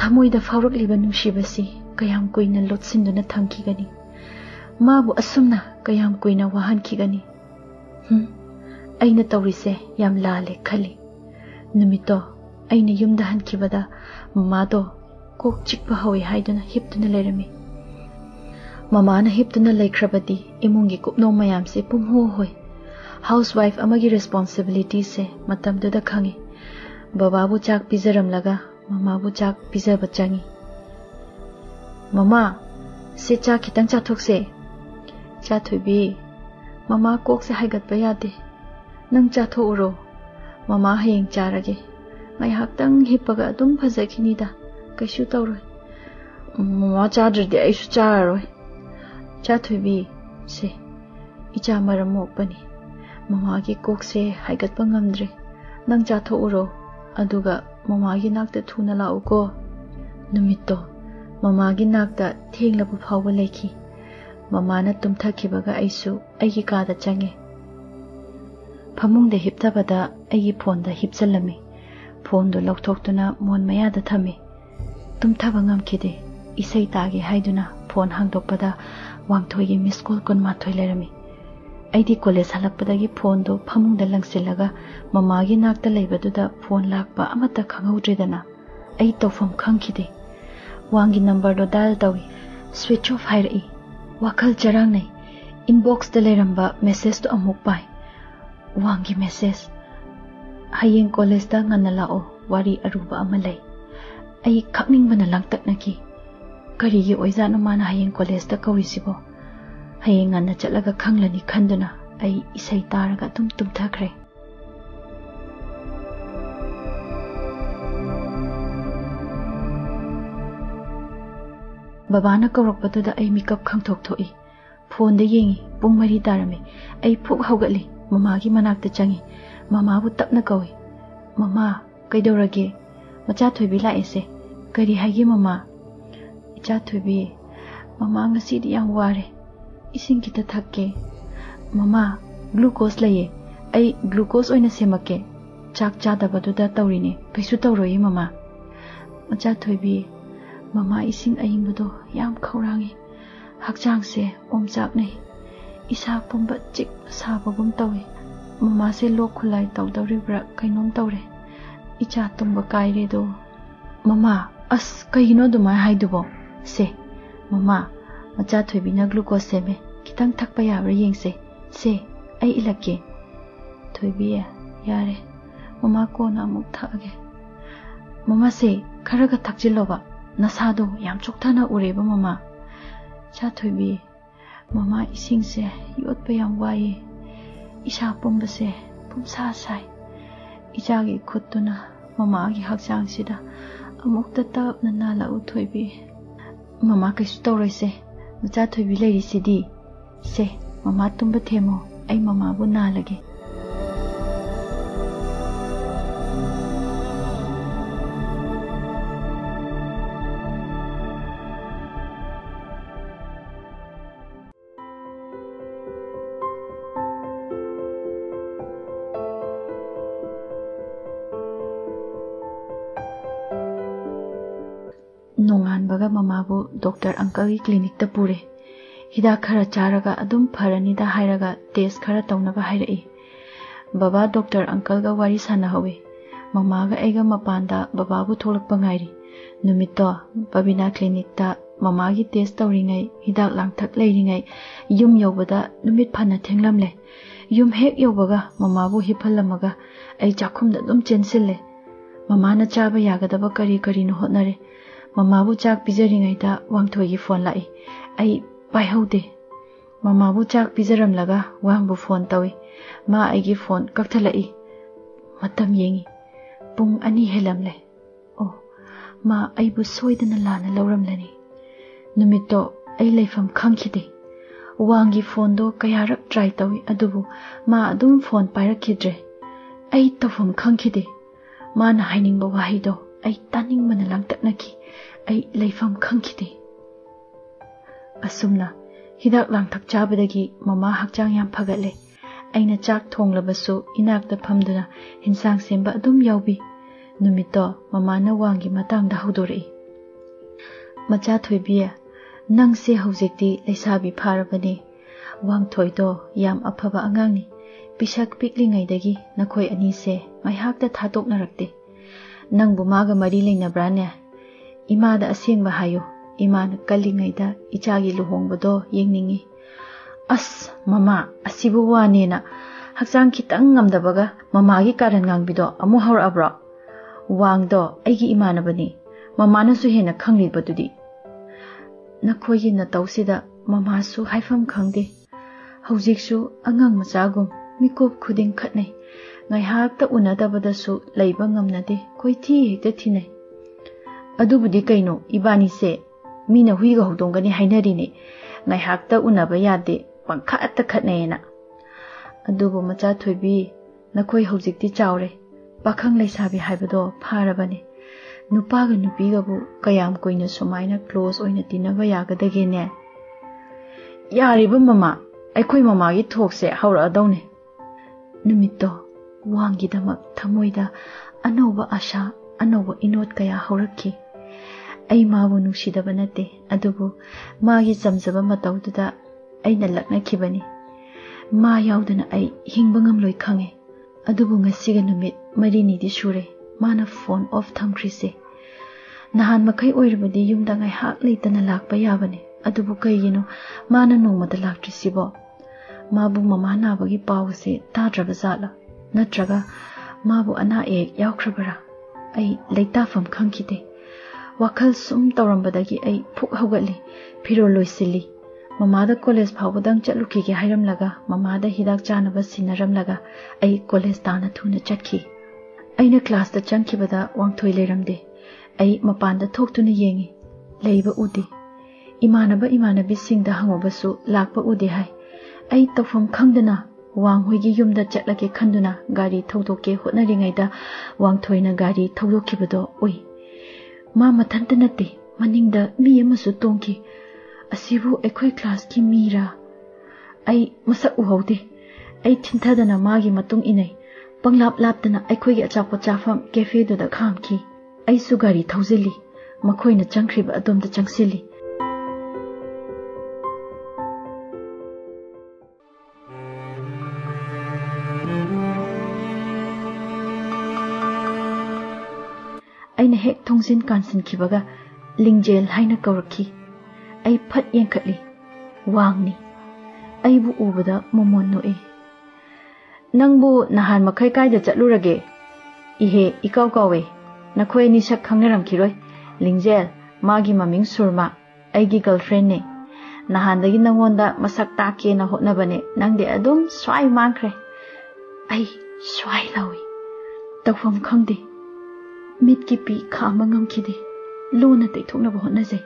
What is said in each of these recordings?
Thamoida faurukliba nungshibasi kayam kuina lotsinduna thamkigani. Mabu asumna kayam kuina wahankigani. Aina tawrise yam lale khali. Numito aina yumda hankibada mamado kok chikpa hawi haiduna hiptuna lerami. Mamana hiptuna laikhrabadi imungi kupno mayamse pumho hoi. Housewife amagi responsibility se matamduda khangi. Bababu chak pizaramlaga mamabu chak pizaba changi. Mama se chak khitang chathokse. Chathubi mama kok se haigatpa yade. Nang chatho uro. Mama hayeng charage. Ngai haktang hippaga adum phazakhinida. Kaishu tawroi. Mama chadradi aishu chararoi. Chathubi se icha maram mokpani. Mama ki kok se haigatpa ngamdre. Nang chatho uro. Aduga mama gi nakta thuna lauko. Numito mama gi nakta thenglabu phawba leikhi. Mama na tumthakibaga aisu aigi kada change. Phamungda hiptabada aigi phone da hipchalami. Phone do lokthokduna mon mayada thami. Tumthaba ngamkhide isai tagi haiduna phone hangdokpada wangthoigi miss call kon mathoi lerami. Aidi college halakpadagi phone do phamungda langsilaga mama gi nakta leibaduda phone lakpa amata khanghaudredana ai tofam khangkhide. Wangi number do dial tawi switch off hairai. Wakal charang nai inbox da leramba message to amuk pai. Wangi message hayeng college da ngana lao wari aruba amalai. Ai khakning bana langtak naki. Kari gi oizana mana hayeng college da kawisibo. Hayeng ngana chatlaga khanglani khanduna ai isai taraga tumthakre. Babana kawrakpatuda ai makeup khangthok thoi. Phone da yengi pung mari tarame. Ai phuk haugatli mama gi manakta changi. Mama bu tapna kawi. Mama kaidorage. Macha thoibi la ese. Kari haigi mama. Icha thoibi. Mama ngasi di yang ware. Ising kita thakke. Mama glucose laye. Ai glucose oina semake. Chak chadabaduda tawrine. Kaisu tawroi mama. Macha thoibi. Mama ising ayimbudo yam khaurangi. Hakchang se omchak nei. Isa pumba chik sabagum tawi. Mama se lok khulai tawdawribra kainom tawre. Icha tumba kaire do. Mama as kaino dumai haidubo. Se mama macha thoibina glucose seme kitang thakpa yabra yengse. Se ai ilake. Thoibi yare. Mama ko na muk thage. Mama se kharaga thakjiloba. Nasado yam chokthana ureba mama. Cha thoibi mama ising se yot pa yam waye. Isha pumba se pumsa sai. Ichagi khutuna mama gi hakchang sida amukta tap na nala u thoibi. Mama kaisu tawroi se. Macha thoibi leiri sidi. Se mama tumba themo ai mama bu na lage. Nonganbaga mamabu doctor uncle gi clinic ta pure. Hida khara charaga adum pharanida hairaga test khara tawnaba hairai. Baba doctor uncle ga wari sana hawe. Mama ga aiga mapanda baba bu tholakpa ngairi. Numito babina clinic ta mama gi test tawringai hidak langthak leiringai yum yobada numit phana thenglamle. Yum hek yobaga mama bu hiphalamaga ai chakhumda dum chensille. Mama na chaba yagadaba kari no hotnare. Mama bu chak pijaringai da wangthoi gi phone lai. Ai pai haude. Mama bu chak pijaram laga wang bu phone tawi. Ma ai gi phone kakthalai. Matam yengi. Pung ani helamle. Oh, ma ai bu soidana lana lauramlani. Numito ai leifam khangkhide. Wangi phone do kayarak try tawi adubu ma adum phone pairakidre. Ai tawfam khangkhide. Ma na hainingba wahi do ai taning mana langtaknaki. Ai leifam khangkhide. Asumna hidak langthak chabadagi mama hakchang yam phagatle. Aina chak thonglabasu inakta phamduna hinsang semba adum yaubi. Numito mama na wangi matang da hudori. Macha thoibi nang se hojekti leisabi pharabani wangthoido yam afaba angangni pisak piklingaidagi nakhoi ani se maihakta thatoknarakte nangbu maga mari leinabrane imada asengba hayo imana kallingaida ichagi luhongbado yengningi as mama asibu wanena hakchang khitang ngamdabaga mamagi karan ngangbido amu haurabra wangdo aigi imanabani mamana su hena khanglibadudi nakhoigi na tausida mama su haifam khangde hojiksu angang machagum mikop khuding khatnai ngai hakta unadabada su leiba ngamnade koi thi hekta thinai adubudi kaino ibani se mina huiga hodongani hainari ne ngai hakta unaba yade pangkha atta khatnaina adubu macha thoibi nakhoi hojikti chawre pakhang leisabi haibado pharabane nupaga nupiga bu kayam koina sumaina close oina tinaba yagadage ne yariba mama aikhoi mama gi thokse haura adone numitto wangi damak thamoida anoba asha anoba inot kaya haurakki ai mabu nusidaba nate adubu magi chamjaba mataududa aina lakna khibani ma yaudana ai hingba ngamloi khange adubu ngasiga numit marini di sure mana phone off thamkhrise nahan makai oirabadi yumda ngai hak leitana lakpa yabane adubu kaigino mana nongmada laktrisibo mabu mama nabagi pawse tadraba zala natraga mabu ana ek yaukhrabara ai leitafam khangkite wakhal sum tawrambadagi ai phuk hogali phiro loisili mamada college phawbadang chatluki ge hairamlaga mamada hidak chanaba sinaramlaga ai college tana thuna chatki aina class ta changkibada wangthoi leramde ai mapanda thoktuna yengi leiba udi imanaba imanabi singda hangobasu lakpa udi hai ai tawfam khangdana wanghoigi yumda chatlake khanduna gari thaudoke hotnaringaida wangthoina gari thaudokkibado oi ma mathanta nate maningda mi amasu tongki asibu ekhoi class ki mira ai masak uhaude ai thinthadana magi matung inai panglap laptana ekhoi gi achapot chafam cafe do da khamki ai su gari thaujeli makhoina changkhriba adomda changsili aina hek thongsin kansin khibaga lingjel haina kawrakhi ai phat yenkhatli wangni aibu ubada momon no nangbu nahan makhai kaida chatlurage ihe ikaw kawe nakhoi ni sak khangnaram khiroi lingjel magi maming surma aigi girlfriend ne nahandagi nangonda masak take na hotnabane nangde adum swai mangkhre ai swai lawi tawfam khangde mit ki pi khama ngamkhide lona teithokna bo hotnajai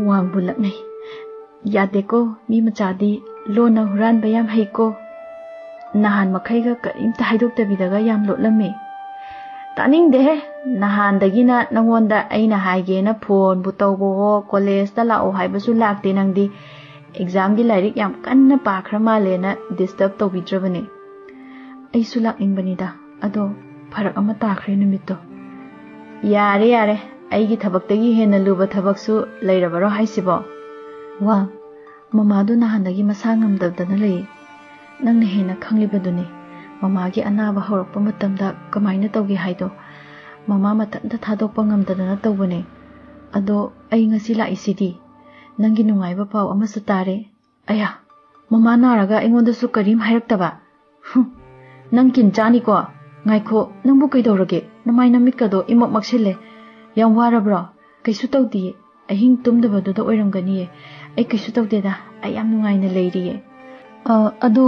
wang bulak nai yade ko mi machadi lona huran bayam haiko nahan makhai ga karimta haidok tabidaga yam lotlame taning de nahan dagina nangonda aina haige na phone bu tawbo college ta lao haibasu lakte nangdi exam gi lairik yam kanna pakhra male na disturb tawbidrabane ai su lak ingbani da ado farak ama takhre numitto yare yare aigi thabaktagi hena luba thabaksu leirabaro haisibo wa mamadu nahandagi masa ngamdabdana lei nangna hena khanglibaduni mamagi anaba horakpa matamda kamaina tawgi haido mama matanta thadokpa ngamdadana tawbane ado ai ngasi laisidi nangi nungaiba paw amasu tare aya mama naraga aingonda su karim hairaktaba nang kinchani ko ngaikho nangbu kaidorage namai namitkado imok maksile yam warabra kaisu tawdi ahing tumdabadu da oiramgani ai kaisu tawdeda ai yam nungaina leiriye ado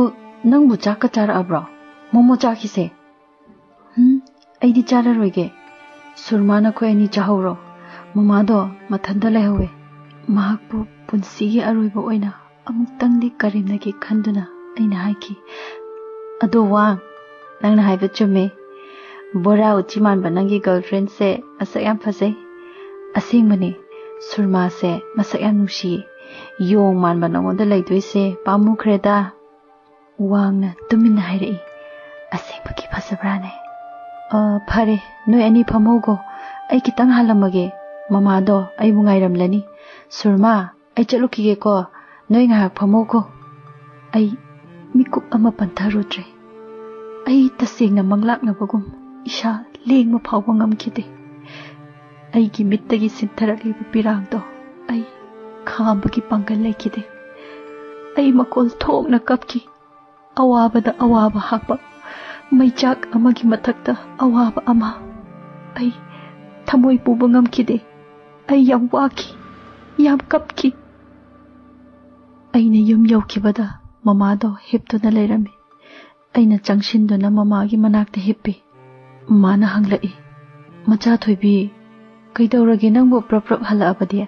nangbu chaka chara abra momo chakise aidi chara roige surmana ko ani chahoro mama do mathanda lehowe mahakpu punsigi aroiba oina amuktangdi karimnagi khanduna aina haiki ado wa nangna haiba chume bora uchiman banangi girlfriend se asak yam phasai asingmani surma se masak yam nushi yong man banangonda leidoi se pamu khreda wangna tumin hairei asingba ki phasabrane phare noi ani phamogo ai kitang halamage Mamado ay bungairamlani. Surma, ay chalukige ko. Noy ngahak phamo ko. Ay mikup ama pantharudre. Ay taseng na manglaknabagum. Isha lengma phawba ngamkide. Ay gi mittagi sintharakliba pirangdo. Ay khambagi pangal leikide. Ay makol thokna kapki. Awabada awaba hapa. Maichak amagi mathakta awaba ama. Ay thamoi puba ngamkide. Ay yam waki. Yam kapki. Aina yum yaukibada mamado hiptuna leirami. Aina changshinduna mamagi manakta hippi. Mana hanglai. Macha thoibi. Kaidawragi nangbu prap halabadi.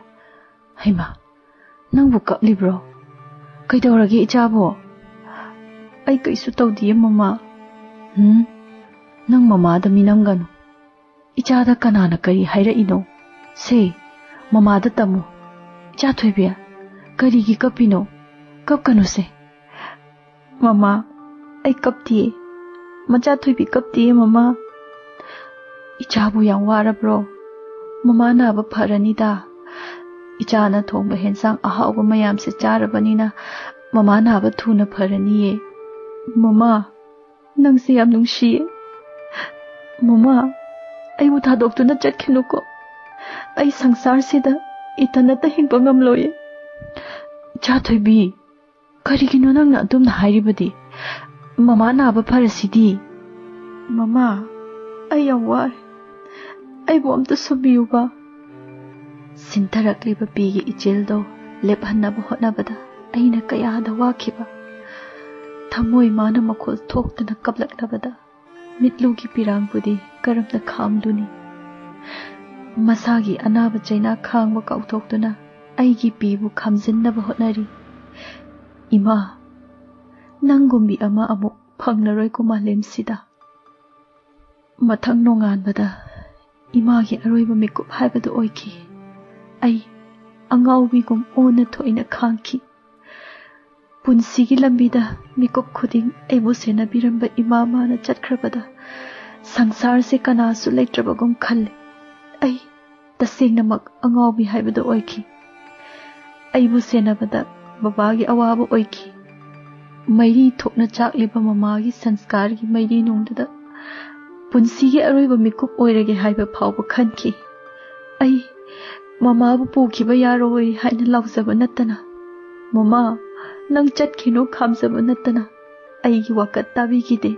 Haima. Nangbu kaplibro. Kaidawragi ichabo. Ay kaisu tawdiye mama. Nang mamada minanggano. Ichada kanana kari haira ino. Se. Mamada tamu. Icha thoibiya. Karigi kapino. Kap kanu se. Mama. Ay kaptiye. Macha thoibi kaptiye mama. Ichabu yang warabro. Mama na ba pharanida. Icha na thongba hensang ahawba mayam se charabanina. Mama na ba thuna pharaniye. Mama. Nang se yam nungsiye. Mama. Ay mu thadoktu na chatkinu ko. Ay sangsar sida itanata hingpa ngamloye. Cha thoibi. Karigino nang na adum na hairibadi. Mama na ba pharasidi. Mama. Ay yam war. Ay bo amta sobiyu ba. Sintarakliba pigi ichildo lephannabu hotnabada aina kayada wakiba. Thamoi mana makhol thoktana kaplaknabada. Mitlugi pirangpudi karamna khamduni. Masagi anaba chaina khangba kauthoktuna aigi pibu khamjinnaba hotnari. Ima nangumbi ama amuk phanglaroi ko malemsida. Mathang nonganbada imagi aroiba mikup haibadu oiki. Ay angawbigum ona thoina khangki. Punsigi lambida mikup khuding aibu senabiramba imama na chatkrabada. Sangsar se kanasu leitrabagum khalle. Ay tasengnamak angawbi haibadu oiki. Aibu senabada babagi awaba oiki. Mairi thokna chakliba mamagi sanskar gi mairi nongdada. Punsigi aroiba mikup oirage haiba phawba khanki. Ay mama bu pukiba yaroi haina lauzaba natana. Mama nang chatkino khamzaba natana. Aigi wakat tabigide.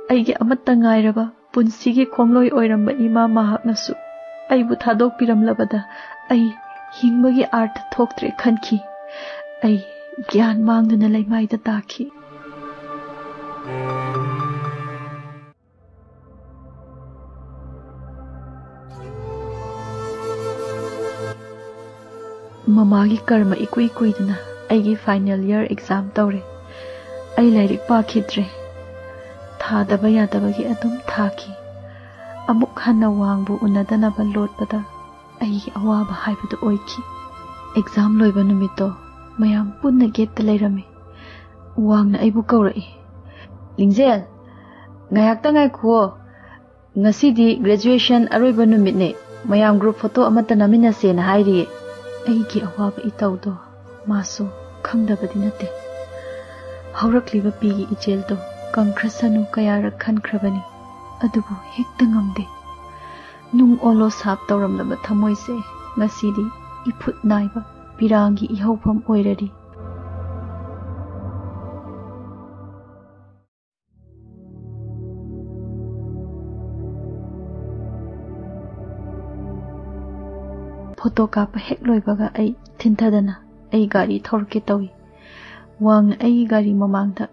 Aigi amatta ngairaba punsigi khongloi oiramba ima mahaknasu. Aibu thadok piramlabada ai hingbagi artha thoktre khanki. Ai gyan mangduna laimaida taki. Mamagi karma ikui kuiduna aigi final year exam tawre. Ai lairik pakhidre. Thadaba yadabagi adum thaki. Amuk hanna wangbu unadanaba lotbada aigi awaba haibadu oiki. Exam loiba numito mayam punna gate lairami. Wangna aibu kawrai. Lingzel, ngayakta ngay kuo. Ngasidi graduation aroiba numitne. Mayam group photo amata namina se na hairi. Aigi awaba itawdo maso khangdabadi nate. Haurakliba pigi ijeldo kangkrasanu kayara khankrabani. Adubu hekta ngamde. Nung olo sap tawramlaba thamoise ngasidi iput naiba pirangi ihawpham oirari. Photo kapa hek loibaga ai thintadana ai gari thorke tawi. Wang ai gari mamangda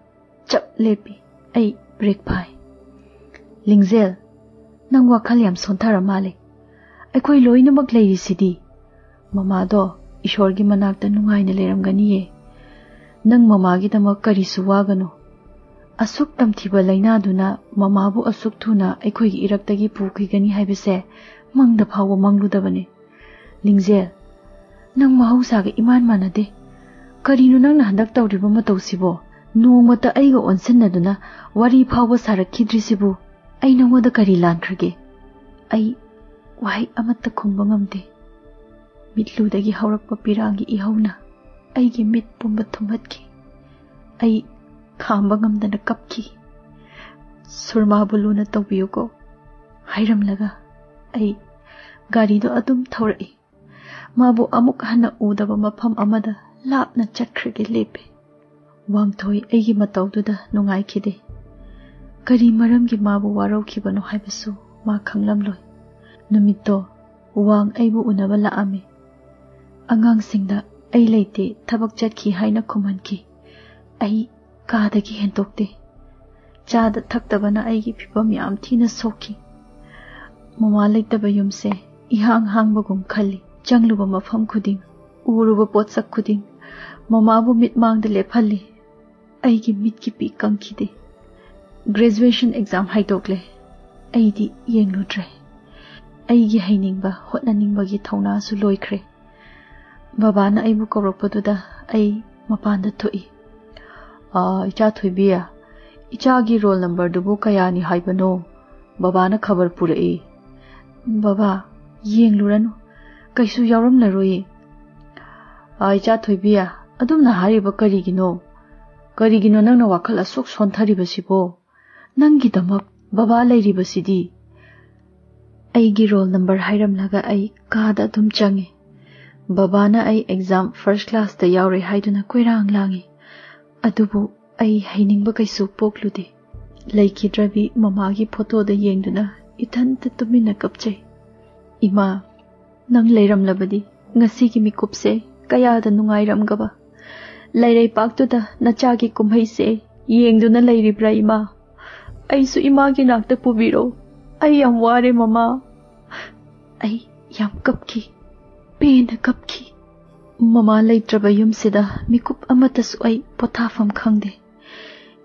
chap lepi ai break pai. Lingzel nang wakhal yam sonthara male. Aikoi loinamak leirisidi. Mamado ishorgi manakta nungaina leiramganiye. Nang mamagi damak karisu wagano. Asuk tamthiba lainaduna mamabu asuk thuna aikoi gi iraktagi pukhigani haibase mangda phawa mangludabane. Lingzel nang mahausaga iman manade. Karinu nang nahandak tawriba matawsibo. Nongmata aiga onsinnaduna wari phawa sarakhidrisibu. Ai nangoda kari lankrage. Ai wahai amata khumba ngamde. Mitludagi haurakpa pirangi ihauna aigi mit pumba thumatki. Ai khamba ngamdana kapki. Surma buluna tawbiyuko. Hairamlaga ai garido adum thaurai. Mabu amuk hana udaba mafam amada lapna chakhrege lepe. Wangthoi aigi matawduda nungaikhide. Kari maramgi mabu waraukibano haibasu ma khanglamloi. Numitto wang aibu unaba laame. Angangsingda ai leite thabak chatki haina khumanki. Ai kaadagi hentokte. Chada thaktabana aigi phibam yam thina soki. Mama leitaba yumse ihang hangbagum khali. Jangluba mafam khuding uruba potsak khuding mama bu mit mangda lephali aigi mit ki pi kangkhide. Graduation exam haitokle aidi yengludre aigi hainingba hotnaningba gi thauna su loikhre. Baba na aibu korokpaduda ai mapanda thoi. Icha thoibiya icha gi roll number dubu kaya ni haibano baba na khabar purai. Baba yengluranu kaisu yauram laroi. Icha thoibiya adumna hariba karigino nangna wakhal asuk sontharibasibo nangi damak baba lairibasidi. Aigi roll number hairamlaga ai kada adum change. Baba na ai exam first class da yaure haiduna koirang langi. Adubu ai hainingba kaisu poklude. Laikidrabi mama gi photo da yengduna ithanta tumina kapchai. Ima nang leiramlabadi ngasi gi mikupse kaya da nungairamgaba. Lairai paktuda nachagi kumhaise yengduna lairibra ima. Aisu ima gi nakta pubiro. Ai yam ware mama. Ai yam kapki. Pena kapki. Mama leitraba yumsida mikup amatasu ai pothafam khangde.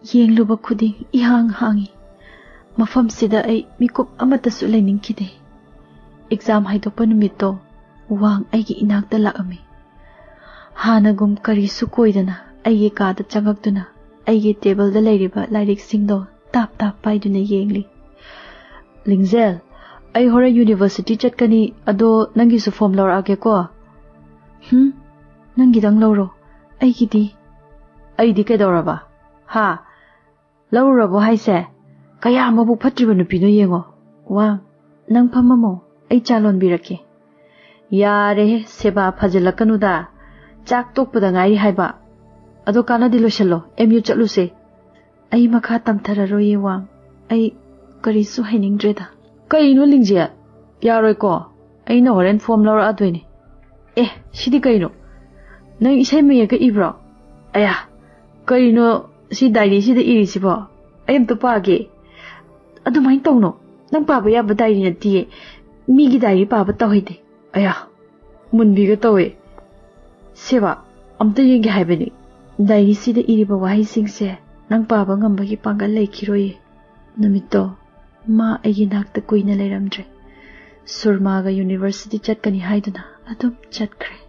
Yengluba khuding ihang hangi. Mafam sida ai mikup amatasu lainingkide. Exam haidokpa numito wang aigi inakta laame. Hanagum karisu koidana aigi kaada changakduna aigi table da lairiba lairik singdo tap tap paiduna yengli. Lingzel, ai hora university chatkani ado nangi su form laur age ko. Nangi dang lauro. Aidi kedoraba. Ha. Laurabo haise. Kaya mabu patriba nupido yengo. Wang, nang pamamo. Ai chalon birake. Yare seba phajilakanuda. Chak tokpada ngai haiba. Ado kana diloshallo. MU chatluse. Ai makha tamthararoye wang. Ai karisu hainingdreda. Kaino lingjia. Yaroi ko. Ai na horen form laura adwene. Sidi kaino. Nang isai meyaka ibro. Aya. Kaino si diary sida irisibo. Ayam to page. Adumain tawno. Nang paba yaba diary na tiye. Migi diary paba tawhide. Aya. Munbiga tawe. Seba. Amta yengi haibani. Diary sida iriba wahi singse. Nang paba ngambagi pangal laikiroye. Namito. Ma ayi nakta kuina leiramdre. Surmaga University chatkani haiduna. Adum chatkre.